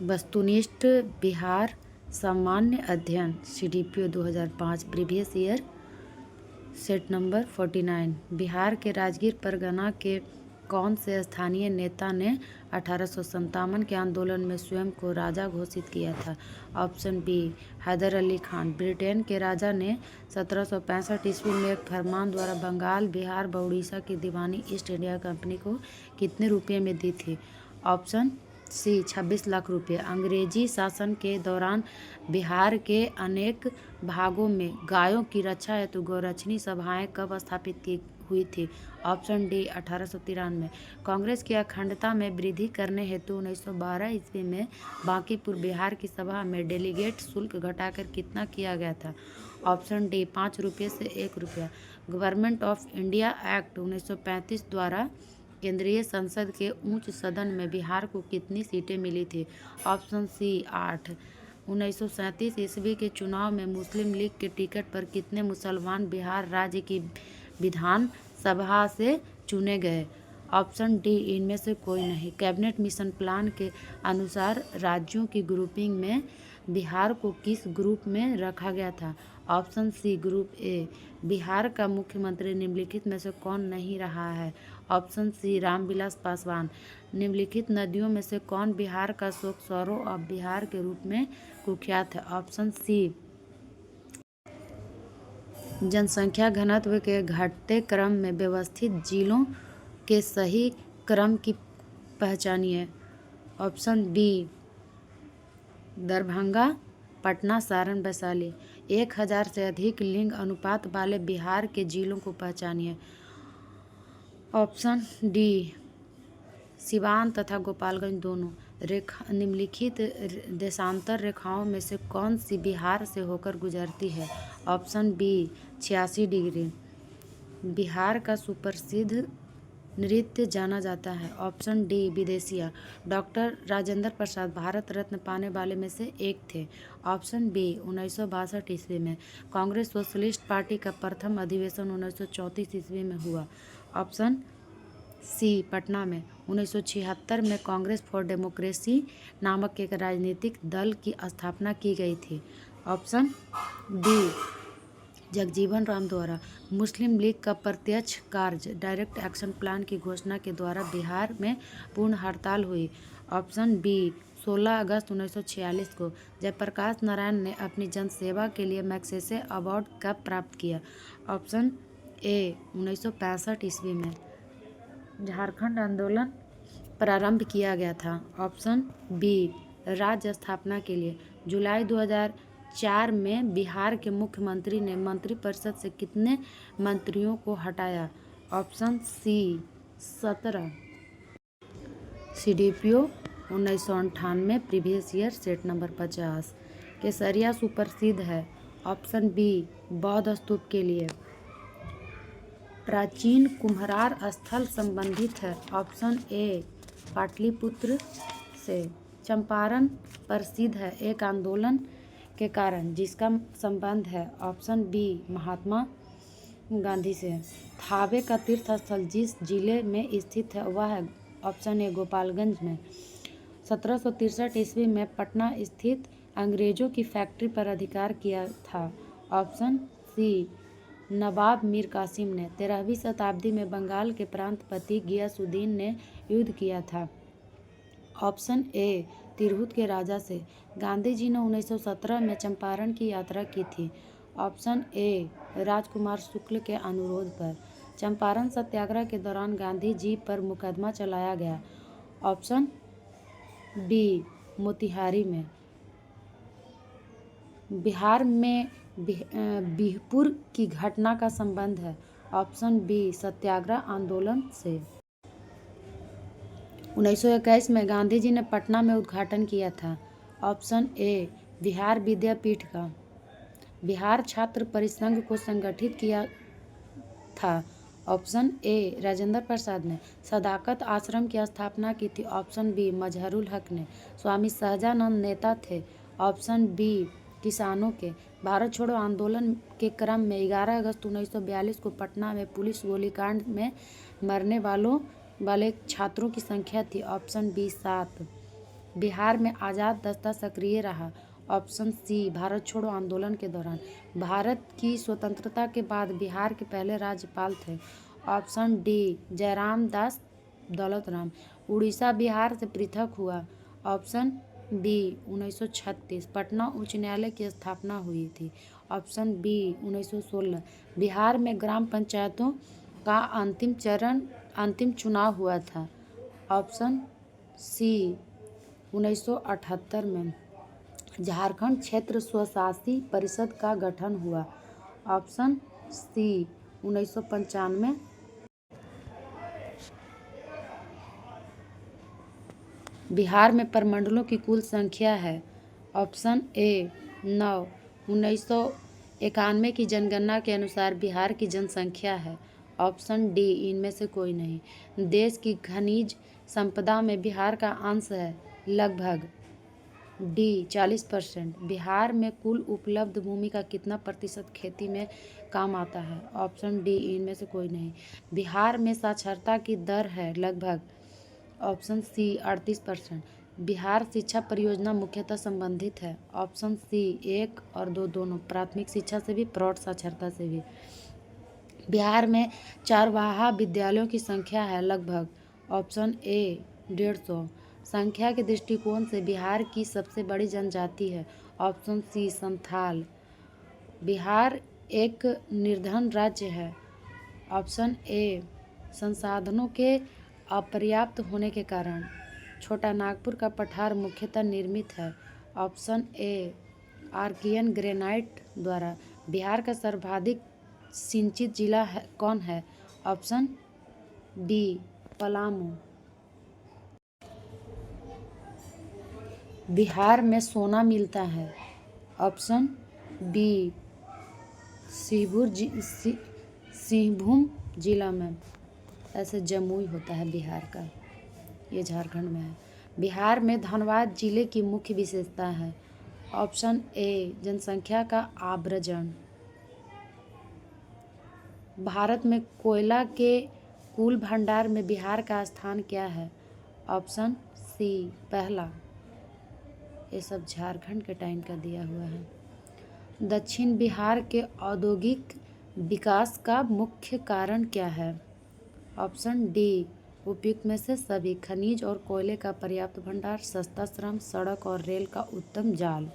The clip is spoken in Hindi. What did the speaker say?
वस्तुनिष्ठ बिहार सामान्य अध्ययन CDPO 2005 previous year set number 49। Bihar के राजगीर परगना के कौन से स्थानीय नेता ने 1857 के आंदोलन में स्वयं को राजा घोषित किया था? Option B Haidar Ali Khan. Britain के राजा ने 1765 ईस्वी में एक फरमान द्वारा बंगाल, बिहार व उड़ीसा की दीवानी ईस्ट इंडिया कंपनी को कितने रुपये में दी थी? ऑप्शन सी 26 लाख रुपये। अंग्रेजी शासन के दौरान बिहार के अनेक भागों में गायों की रक्षा हेतु गौरक्षणी सभाएं कब स्थापित की हुई थी? Option D 1893। कांग्रेस की अखंडता में वृद्धि करने हेतु 1912 ईस्वी में बांकीपुर बिहार की सभा में डेलीगेट शुल्क घटाकर कितना किया गया था? ऑप्शन डी 5 रुपये से 1 रुपया। गवर्नमेंट ऑफ इंडिया एक्ट 1935 द्वारा केंद्रीय संसद के उच्च सदन में बिहार को कितनी सीटें मिली थी? Option C 8। 1937 ईस्वी के चुनाव में मुस्लिम लीग के टिकट पर कितने मुसलमान बिहार राज्य की विधान सभा से चुने गए? ऑप्शन डी इनमें से कोई नहीं। कैबिनेट मिशन प्लान के अनुसार राज्यों की ग्रुपिंग में बिहार को किस ग्रुप में रखा गया था? Option C group A. Bihar का मुख्यमंत्री निम्नलिखित में से कौन नहीं रहा है? Option C Ram Vilas Paswan. निम्नलिखित नदियों में से कौन बिहार का शोक सौरव ऑफ बिहार के रूप में कुख्यात है? Option C. जनसंख्या घनत्व के घटते क्रम में व्यवस्थित जिलों के सही क्रम की पहचानिए। Option B Darbhanga, Patna, Saran, Vaishali. 1000 से अधिक लिंग अनुपात वाले बिहार के जिलों को पहचानिए। ऑप्शन डी सिवान तथा गोपालगंज दोनों। निम्नलिखित देशांतर रेखाओं में से कौन सी बिहार से होकर गुजरती है? Option B 86 degree. बिहार का सुप्रसिद्ध नृत्य जाना जाता है। ऑप्शन डी विदेशिया। डॉक्टर राजेंद्र प्रसाद भारत रत्न पाने वाले में से एक थे। ऑप्शन बी 1962 ईस्वी में। कांग्रेस सोशलिस्ट पार्टी का प्रथम अधिवेशन 1934 ईस्वी में हुआ। ऑप्शन सी पटना में। 1976 में कांग्रेस फॉर डेमोक्रेसी नामक एक राजनीतिक दल की स्थापना की गई थी। ऑप्शन डी जगजीवन राम द्वारा। मुस्लिम लीग का प्रत्यक्ष कार्य डायरेक्ट एक्शन प्लान की घोषणा के द्वारा बिहार में पूर्ण हड़ताल हुई। ऑप्शन बी 16 अगस्त 1946 को जयप्रकाश नारायण ने अपनी जनसेवा के लिए मैग्सेसे अवार्ड कब प्राप्त किया? ऑप्शन ए 1965 ईस्वी में। झारखंड आंदोलन प्रारंभ किया गया था। ऑप्शन बी राज्य स्थापना के लिए। जुलाई 2004 में बिहार के मुख्यमंत्री ने मंत्रिपरिषद से कितने मंत्रियों को हटाया? Option C 17। CDPO 1998 previous year set number 50। Kesariya सुप्रसिद्ध है। ऑप्शन बी बौद्ध स्तूप के लिए। प्राचीन कुम्हरार स्थल संबंधित है। ऑप्शन ए पाटलिपुत्र से। चंपारण प्रसिद्ध है एक आंदोलन के कारण जिसका संबंध है। ऑप्शन बी महात्मा गांधी से। थावे का तीर्थ स्थल जिस जिले में स्थित है वह है। ऑप्शन ए गोपालगंज में। 1763 ईस्वी में पटना स्थित अंग्रेजों की फैक्ट्री पर अधिकार किया था। ऑप्शन सी नवाब मीर कासिम ने। 13वीं शताब्दी में बंगाल के प्रांतपति गियासुद्दीन ने युद्ध किया था। ऑप्शन ए तिरहुत के राजा से। गांधी जी ने 1917 में चंपारण की यात्रा की थी। ऑप्शन ए राजकुमार शुक्ल के अनुरोध पर। चंपारण सत्याग्रह के दौरान गांधी जी पर मुकदमा चलाया गया। ऑप्शन बी मोतिहारी में। बिहार में बिहपुर की घटना का संबंध है। ऑप्शन बी सत्याग्रह आंदोलन से। 1921 में गांधी जी ने पटना में उद्घाटन किया था। ऑप्शन ए बिहार विद्यापीठ का। बिहार छात्र परिसंघ को संगठित किया था। ऑप्शन ए राजेंद्र प्रसाद ने। सदाकत आश्रम की स्थापना की थी। ऑप्शन बी मजहरुल हक ने। स्वामी सहजानंद नेता थे। ऑप्शन बी किसानों के। भारत छोड़ो आंदोलन के क्रम में 11 अगस्त 1942 को पटना में पुलिस गोलीकांड में मरने वाले छात्रों की संख्या थी। Option B 7। बिहार में आज़ाद दस्ता सक्रिय रहा। ऑप्शन सी, भारत छोड़ो आंदोलन के दौरान। भारत की स्वतंत्रता के बाद बिहार के पहले राज्यपाल थे। ऑप्शन डी, जयराम दास दौलतराम। उड़ीसा बिहार से पृथक हुआ। ऑप्शन बी, 1936 पटना उच्च न्यायालय की स्थापना हुई थी। ऑप्शन बी, 1916 बिहार में ग्राम पंचायतों का अंतिम चुनाव हुआ था। ऑप्शन सी, 1978 में झारखंड क्षेत्र स्वशासी परिषद का गठन हुआ। ऑप्शन सी, 1995 बिहार में प्रमंडलों की कुल संख्या है। Option A, 9। 1991 की जनगणना के अनुसार बिहार की जनसंख्या है। ऑप्शन डी, इनमें से कोई नहीं। देश की खनिज संपदा में बिहार का अंश है लगभग डी, 40%। बिहार में कुल उपलब्ध भूमि का कितना प्रतिशत खेती में काम आता है। ऑप्शन डी, इनमें से कोई नहीं। बिहार में साक्षरता की दर है लगभग। Option C, 38%। बिहार शिक्षा परियोजना मुख्यतः संबंधित है। ऑप्शन सी, 1 और 2 दोनों, प्राथमिक शिक्षा से भी प्रौढ़ साक्षरता से भी। बिहार में चारवाहा विद्यालयों की संख्या है लगभग। Option A, 150। संख्या के दृष्टिकोण से बिहार की सबसे बड़ी जनजाति है। ऑप्शन सी, संथाल। बिहार एक निर्धन राज्य है। ऑप्शन ए, संसाधनों के अपर्याप्त होने के कारण। छोटा नागपुर का पठार मुख्यतः निर्मित है। ऑप्शन ए, आर्कियन ग्रेनाइट द्वारा। बिहार का सर्वाधिक सिंचित जिला कौन है। Option B, Palamu. बिहार में सोना मिलता है। ऑप्शन बी, सिंहभूम जिला में। ऐसे जमुई होता है बिहार का, ये झारखंड में है। बिहार में धनबाद जिले की मुख्य विशेषता है। ऑप्शन ए, जनसंख्या का आव्रजन। भारत में कोयला के कुल भंडार में बिहार का स्थान क्या है। ऑप्शन सी, पहला। ये सब झारखंड के टाइम का दिया हुआ है। दक्षिण बिहार के औद्योगिक विकास का मुख्य कारण क्या है। ऑप्शन डी, उपयुक्त में से सभी। खनिज और कोयले का पर्याप्त भंडार, सस्ता श्रम, सड़क और रेल का उत्तम जाल।